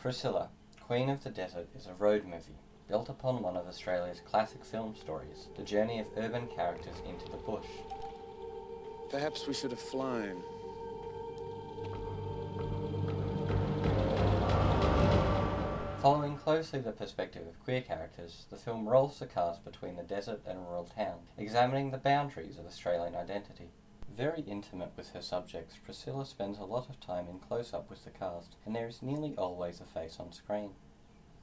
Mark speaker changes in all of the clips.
Speaker 1: Priscilla, Queen of the Desert is a road movie built upon one of Australia's classic film stories, the journey of urban characters into the bush.
Speaker 2: Perhaps we should have flown.
Speaker 1: Following closely the perspective of queer characters, the film rolls the cast between the desert and rural town, examining the boundaries of Australian identity. Very intimate with her subjects, Priscilla spends a lot of time in close-up with the cast, and there is nearly always a face on screen.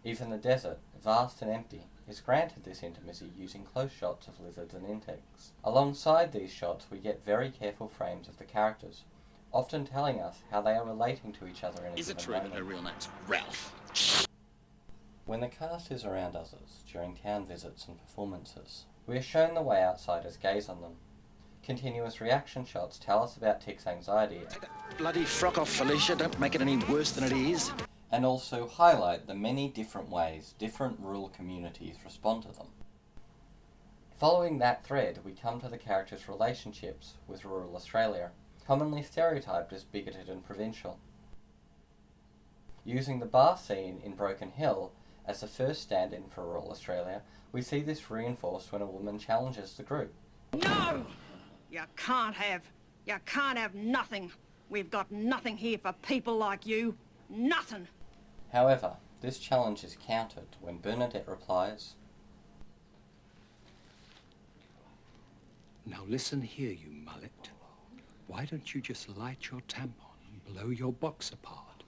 Speaker 1: Even the desert, vast and empty, is granted this intimacy using close shots of lizards and insects. Alongside these shots we get very careful frames of the characters, often telling us how they are relating to each other in a
Speaker 3: Is it
Speaker 1: given
Speaker 3: true that
Speaker 1: moment.
Speaker 3: her real name's Ralph?
Speaker 1: When the cast is around us during town visits and performances, we are shown the way outsiders gaze on them. Continuous reaction shots tell us about Tick's anxiety
Speaker 3: Take that bloody frock off, Felicia. Don't make it any worse than it is.
Speaker 1: and also highlight the many different ways different rural communities respond to them. Following that thread, we come to the characters' relationships with rural Australia, commonly stereotyped as bigoted and provincial. Using the bar scene in Broken Hill as the first stand-in for rural Australia, we see this reinforced when a woman challenges the group.
Speaker 4: No! You can't have nothing. We've got nothing here for people like you. Nothing.
Speaker 1: However, this challenge is countered when Bernadette replies,
Speaker 5: Now listen here, you mullet. Why don't you just light your tampon and blow your box apart?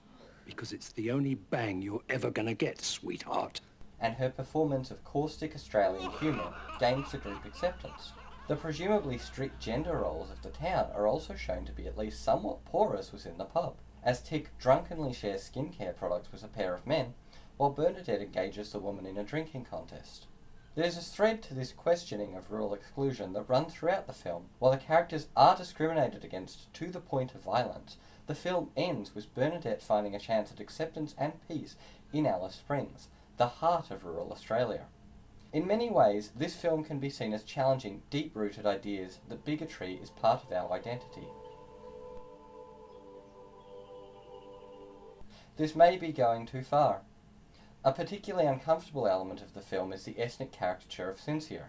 Speaker 5: Because it's the only bang you're ever gonna get, sweetheart.
Speaker 1: and her performance of caustic Australian humour gains the group acceptance. The presumably strict gender roles of the town are also shown to be at least somewhat porous within the pub, as Tick drunkenly shares skincare products with a pair of men, while Bernadette engages the woman in a drinking contest. There's a thread to this questioning of rural exclusion that runs throughout the film. While the characters are discriminated against to the point of violence, the film ends with Bernadette finding a chance at acceptance and peace in Alice Springs, the heart of rural Australia. In many ways, this film can be seen as challenging deep-rooted ideas that bigotry is part of our identity. This may be going too far. A particularly uncomfortable element of the film is the ethnic caricature of Cynthia,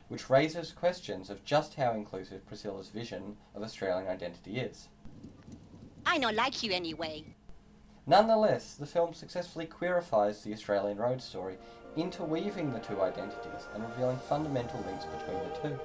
Speaker 1: which raises questions of just how inclusive Priscilla's vision of Australian identity is.
Speaker 6: I no like you anyway.
Speaker 1: Nonetheless, the film successfully queerifies the Australian road story, interweaving the two identities and revealing fundamental links between the two.